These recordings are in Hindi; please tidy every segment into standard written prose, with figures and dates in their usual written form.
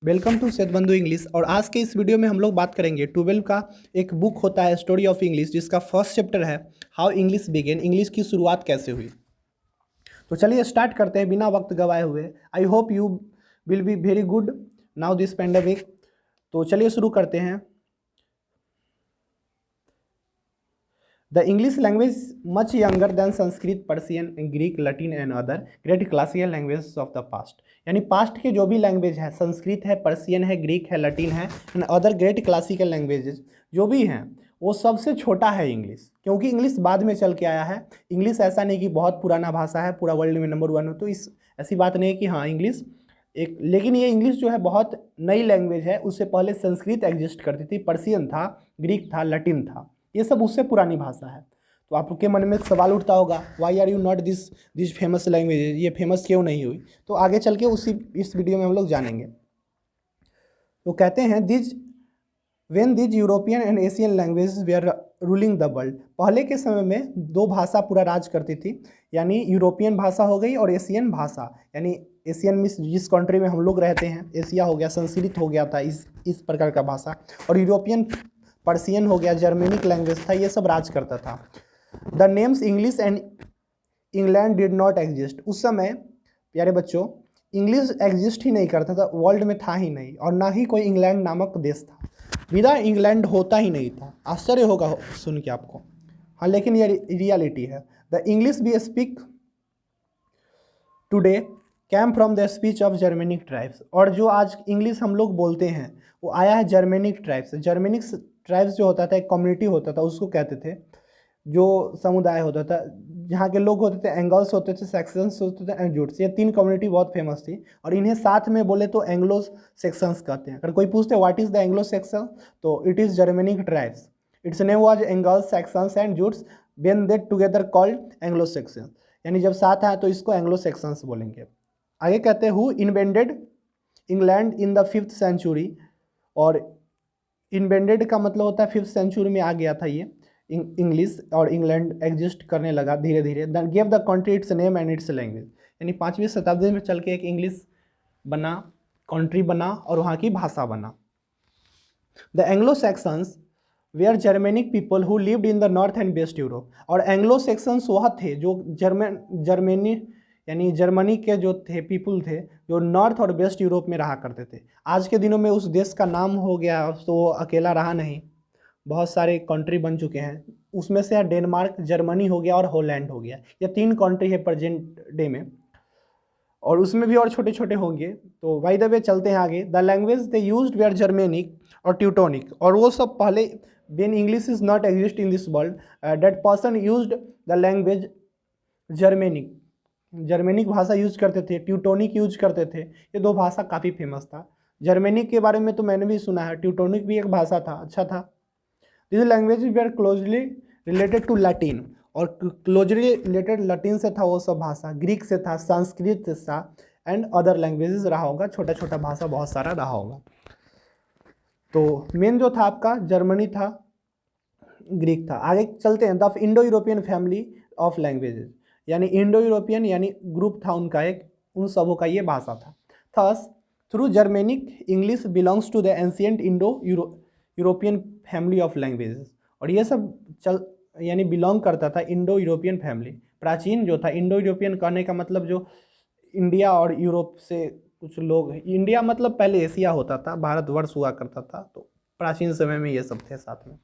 Welcome to सेतबंधु English. और आज के इस वीडियो में हम लोग बात करेंगे 12 का एक बुक होता है स्टोरी ऑफ इंग्लिश, जिसका फर्स्ट चैप्टर है हाउ इंग्लिश बिगेन, इंग्लिश की शुरुआत कैसे हुई। तो चलिए स्टार्ट करते हैं बिना वक्त गवाए हुए। I hope you will be very good now this pandemic. तो चलिए शुरू करते हैं। The English language much younger than Sanskrit, Persian, Greek, Latin and other great classical language of the past. यानी पास्ट के जो भी लैंग्वेज है, संस्कृत है, पर्शियन है, ग्रीक है, लैटिन है and other great classical languages जो भी हैं, वो सबसे छोटा है इंग्लिश, क्योंकि इंग्लिश बाद में चल के आया है। इंग्लिश ऐसा नहीं कि बहुत पुराना भाषा है, पूरा वर्ल्ड में नंबर 1 हो, तो इस ऐसी बात नहीं है कि हाँ इंग्लिश एक, लेकिन ये इंग्लिश जो है बहुत नई लैंग्वेज है। उससे पहले संस्कृत एग्जिस्ट करती थी, पर्शियन था, ग्रीक था, लैटिन था, ये सब उससे पुरानी भाषा है। तो आपके मन में एक सवाल उठता होगा, why are you not this famous language, ये फेमस क्यों नहीं हुई। तो आगे चल के इस वीडियो में हम लोग जानेंगे। तो कहते हैं these when these European and Asian language we are ruling the world. पहले के समय में दो भाषा पूरा राज करती थी, यानी यूरोपियन भाषा हो गई और एशियन भाषा, यानी एशियन में जिस कंट्री में हम लोग रहते हैं, एशिया हो गया, संस्कृत हो गया था इस प्रकार का भाषा, और यूरोपियन पर्शियन हो गया, जर्मेनिक लैंग्वेज था, ये सब राज करता था। The names English and England did not exist. उस समय प्यारे बच्चों इंग्लिश एग्जिस्ट ही नहीं करता था, वर्ल्ड में था ही नहीं, और ना ही कोई इंग्लैंड नामक देश था। विदा इंग्लैंड होता ही नहीं था। आश्चर्य होगा सुन के आपको, हाँ, लेकिन ये रियलिटी है। The English we speak today came from the speech of Germanic tribes. और जो आज इंग्लिश हम लोग बोलते हैं वो आया है जर्मेनिक ट्राइब्स। जर्मेनिक ट्राइब्स जो होता था, एक कम्युनिटी होता था, उसको कहते थे, जो समुदाय होता था, जहाँ के लोग होते थे, एंगल्स होते थे, सेक्शंस होते थे एंड जूट्स। ये 3 कम्युनिटी बहुत फेमस थी, और इन्हें साथ में बोले तो एंग्लो सेक्शंस कहते हैं। अगर कोई पूछते what is the Anglo Saxon, तो it is Germanic tribes. Its name was Angles, Saxons and Jutes, when they together called Anglo Saxon. यानी जब साथ आए तो इसको एंग्लो सेक्शंस बोलेंगे। आगे कहते हैं who invented England in the 5th century. और इन्वेंटेड का मतलब होता है 5th सेंचुरी में आ गया था ये इंग्लिश, और इंग्लैंड एग्जिस्ट करने लगा धीरे धीरे। Then gave the country its name and its language. यानी 5वीं शताब्दी में चल के एक इंग्लिश बना, कंट्री बना, और वहाँ की भाषा बना। The Anglo Saxons were Germanic people who lived in the north and west Europe. और एंग्लो सेक्शंस वह थे जो जर्मनी यानी जर्मनी के जो थे पीपल थे, जो नॉर्थ और वेस्ट यूरोप में रहा करते थे। आज के दिनों में उस देश का नाम हो गया, तो वो अकेला रहा नहीं, बहुत सारे कंट्री बन चुके हैं। उसमें से डेनमार्क, जर्मनी हो गया और हॉलैंड हो गया। ये 3 कंट्री है प्रेजेंट डे में, और उसमें भी और छोटे छोटे होंगे। तो बाय द वे चलते हैं आगे। The language they used were Germanic और ट्यूटोनिक। और वो सब पहले, when English is not exist in this world, that person used the language Germanic, Germanic भाषा यूज करते थे, ट्यूटोनिक यूज करते थे। ये 2 भाषा काफ़ी फेमस था। जर्मेनिक के बारे में तो मैंने भी सुना है, ट्यूटोनिक भी एक भाषा था, अच्छा था। This language were closely related to Latin, और क्लोजली रिलेटेड लैटिन से था वो सब भाषा, ग्रीक से था, संस्कृत से था, एंड अदर लैंग्वेजेस रहा होगा, छोटा छोटा भाषा बहुत सारा रहा होगा। तो मेन जो था आपका जर्मनी था, ग्रीक था। आगे चलते हैं। The Indo European family of languages, यानी इंडो यूरोपियन यानी ग्रुप था उनका एक, उन सबों का ये भाषा था। Thus through Germanic English belongs to the ancient Indo European family of languages. और ये सब यानी बिलोंग करता था इंडो यूरोपियन फैमिली। प्राचीन जो था, इंडो यूरोपियन कहने का मतलब जो इंडिया और यूरोप से कुछ लोग, इंडिया मतलब पहले एशिया होता था, भारतवर्ष हुआ करता था, तो प्राचीन समय में ये सब थे साथ में।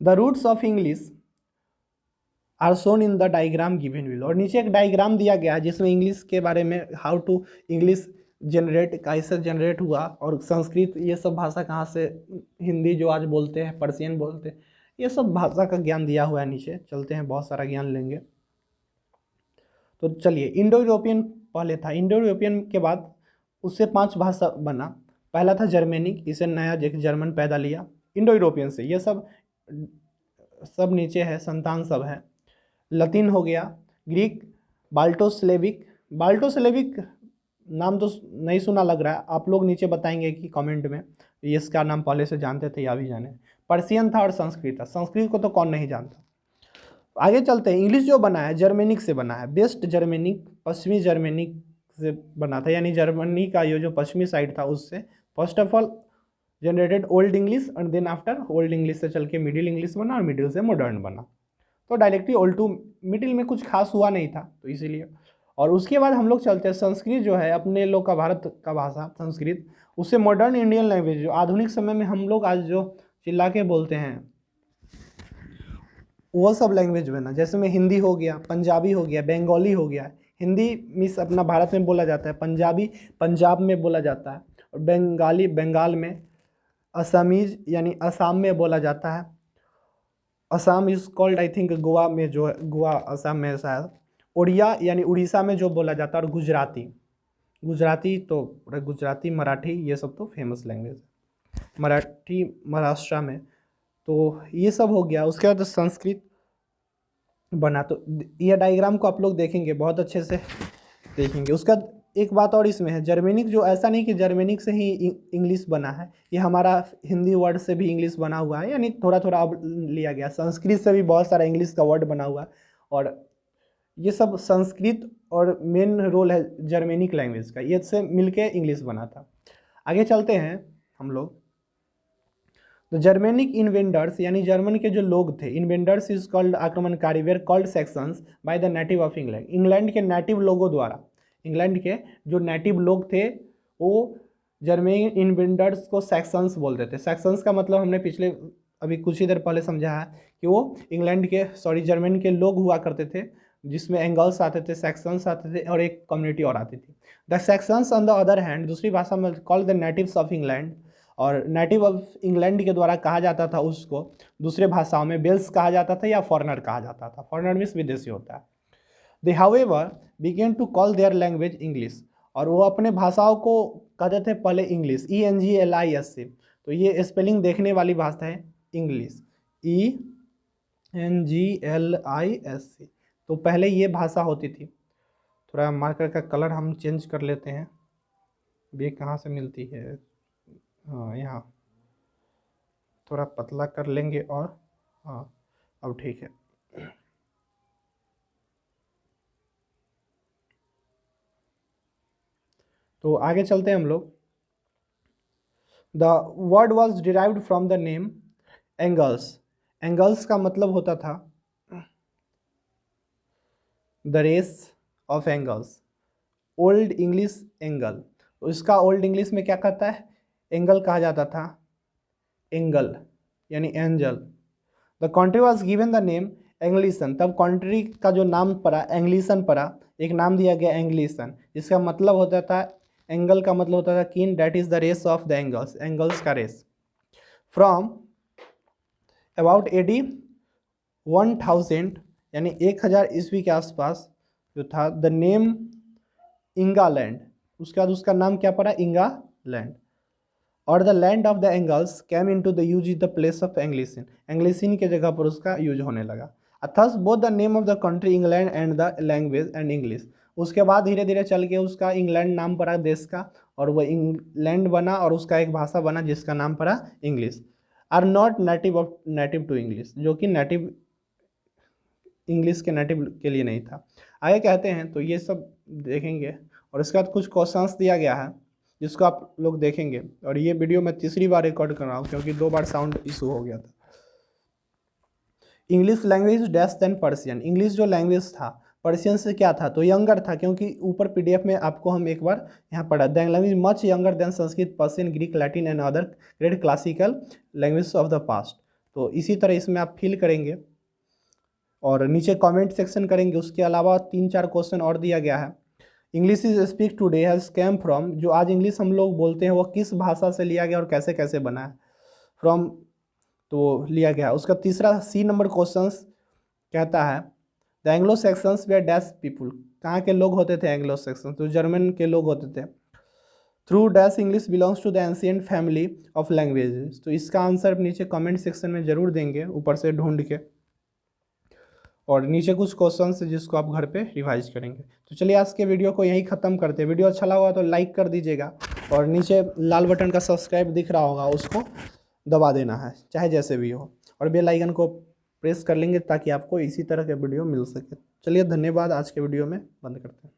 The roots of English are shown in the diagram given below. और नीचे एक डायग्राम दिया गया है जिसमें इंग्लिश के बारे में, हाउ टू इंग्लिश जनरेट, कैसे जनरेट हुआ, और संस्कृत ये सब भाषा कहाँ से, हिंदी जो आज बोलते हैं, पर्शियन बोलते हैं, ये सब भाषा का ज्ञान दिया हुआ है। नीचे चलते हैं, बहुत सारा ज्ञान लेंगे। तो चलिए, इंडो यूरोपियन पहले था, इंडो यूरोपियन के बाद उससे 5 भाषा बना। पहला था जर्मेनिक, इसे नया जर्मन पैदा लिया इंडो यूरोपियन से। ये सब नीचे है, संतान सब है। लतीन हो गया, ग्रीक, बाल्टोस्लेविक। बाल्टोस्लेविक नाम तो नहीं सुना लग रहा है, आप लोग नीचे बताएंगे कि कमेंट में ये इसका नाम पहले से जानते थे या भी जाने। पर्शियन था और संस्कृत था, संस्कृत को तो कौन नहीं जानता। आगे चलते हैं। इंग्लिश जो बना है जर्मेनिक से बना है, वेस्ट जर्मेनिक, पश्चिमी जर्मेनिक से बना था, यानी जर्मनी का ये जो पश्चिमी साइड था उससे। First of all generated old English and then after old English से चल के मिडिल इंग्लिश बना और मिडिल से मॉडर्न बना। तो डायरेक्टली ओल्ड टू मिडिल में कुछ खास हुआ नहीं था, तो इसीलिए। और उसके बाद हम लोग चलते हैं संस्कृत जो है अपने लोग का, भारत का भाषा संस्कृत, उससे मॉडर्न इंडियन लैंग्वेज जो आधुनिक समय में हम लोग आज जो चिल्ला के बोलते हैं वो सब लैंग्वेज बना। जैसे में हिंदी हो गया, पंजाबी हो गया, बंगाली हो गया। हिंदी मिस अपना भारत में बोला जाता है, पंजाबी पंजाब में बोला जाता है, और बंगाली बंगाल में, असमीज यानी असम में बोला जाता है। Assam is called I think Goa में, जो है गोवा असम में शायद। उड़िया यानी उड़ीसा में जो बोला जाता है, और गुजराती, गुजराती तो गुजराती मराठी ये सब तो फेमस लैंग्वेज है, मराठी महाराष्ट्र में। तो ये सब हो गया। उसके बाद संस्कृत बना। तो ये डायग्राम को आप लोग देखेंगे, बहुत अच्छे से देखेंगे। उसका एक बात और इसमें है, जर्मेनिक जो, ऐसा नहीं कि जर्मेनिक से ही इंग्लिश बना है, ये हमारा हिंदी वर्ड से भी इंग्लिश बना हुआ है, यानी थोड़ा थोड़ा अब लिया गया। संस्कृत से भी बहुत सारा इंग्लिश का वर्ड बना हुआ है, और ये सब संस्कृत और मेन रोल है जर्मेनिक लैंग्वेज का, ये से मिलके इंग्लिश बना था। आगे चलते हैं हम लोग। तो जर्मेनिक इन्वेंडर्स यानी जर्मन के जो लोग थे, इन्वेंडर्स इज कॉल्ड आक्रमणकारी, where called sections by the native of England. England के नेटिव लोगों द्वारा, इंग्लैंड के जो नेटिव लोग थे वो जर्मन इन्वेंडर्स को सेक्शंस बोलते थे। सेक्शंस का मतलब हमने पिछले अभी कुछ ही देर पहले समझा है कि वो इंग्लैंड के जर्मन के लोग हुआ करते थे, जिसमें एंगल्स आते थे, सेक्शंस आते थे, और एक कम्युनिटी और आती थी। The sections on the other hand, दूसरी भाषा में called the natives of England, और नेटिव ऑफ इंग्लैंड के द्वारा कहा जाता था उसको दूसरे भाषाओं में बेल्स कहा जाता था या फॉरनर कहा जाता था। फॉरनर मीन्स विदेशी होता है। They however began to call their language English, और वो अपने भाषाओं को कहते थे पहले इंग्लिश, ENGLIS। तो ये स्पेलिंग देखने वाली भाषा है इंग्लिश, ENGLIS। तो पहले ये भाषा होती थी। थोड़ा मार्कर का कलर हम चेंज कर लेते हैं, ये कहाँ से मिलती है, हाँ यहाँ थोड़ा पतला कर लेंगे, और हाँ अब ठीक है। तो आगे चलते हैं हम लोग। The word was derived from the name Angles. Angles का मतलब होता था the race of Angles, old English Angle. तो इसका ओल्ड इंग्लिश में क्या कहता है, एंगल कहा जाता था, एंगल यानी angel. The country was given the name एंग्लिशन, तब कंट्री का जो नाम पड़ा एंग्लिशन पड़ा, एक नाम दिया गया एंग्लिशन, जिसका मतलब होता था, एंगल का मतलब होता था कीन, that is the race of the Angles, Angles का रेस। फ्रॉम अबाउट AD 1000 यानी 1000 ईस्वी के आसपास जो था, द नेम इंगालैंड, उसके बाद उसका नाम क्या पड़ा, इंगालैंड। और the land of the Angles came in to the use in the place of एंग्लिसिन, एंग्लिसिन के जगह पर उसका यूज होने लगा। Thus both the name of the country England and the language and English. उसके बाद धीरे धीरे चल के उसका इंग्लैंड नाम पड़ा देश का, और वह इंग्लैंड बना, और उसका एक भाषा बना जिसका नाम पड़ा English. Are not native to English, जो कि नेटिव इंग्लिश के नेटिव के लिए नहीं था। आगे कहते हैं, तो ये सब देखेंगे, और इसके बाद कुछ क्वेश्चंस दिया गया है जिसको आप लोग देखेंगे। और ये वीडियो मैं तीसरी बार रिकॉर्ड कर रहा हूँ क्योंकि 2 बार साउंड इशू हो गया था। English language dash then Persian, English जो लैंग्वेज था पर्शियन से क्या था, तो यंगर था, क्योंकि ऊपर PDF में आपको हम एक बार यहाँ पढ़ा, the language much younger than Sanskrit, Persian, Greek, Latin and other great classical language of the past. तो इसी तरह इसमें आप फील करेंगे और नीचे कमेंट सेक्शन करेंगे। उसके अलावा 3-4 क्वेश्चन और दिया गया है। English is speak today has came from, जो आज इंग्लिश हम लोग बोलते हैं वो किस भाषा से लिया गया और कैसे कैसे बना है, फ्रॉम तो लिया गया। उसका तीसरा C नंबर क्वेश्चन कहता है the Anglo Saxons were dash people, कहाँ के लोग होते थे एंग्लो सेक्शंस, तो जर्मन के लोग होते थे। Through dash English belongs to the ancient family of languages, तो इसका आंसर नीचे कमेंट सेक्शन में जरूर देंगे ऊपर से ढूंढ के, और नीचे कुछ क्वेश्चंस है जिसको आप घर पे रिवाइज करेंगे। तो चलिए आज के वीडियो को यहीं ख़त्म करते हैं। वीडियो अच्छा लगा तो लाइक कर दीजिएगा, और नीचे लाल बटन का सब्सक्राइब दिख रहा होगा उसको दबा देना है, चाहे जैसे भी हो, और बेल आइकन को प्रेस कर लेंगे ताकि आपको इसी तरह के वीडियो मिल सके। चलिए धन्यवाद, आज के वीडियो में बंद करते हैं।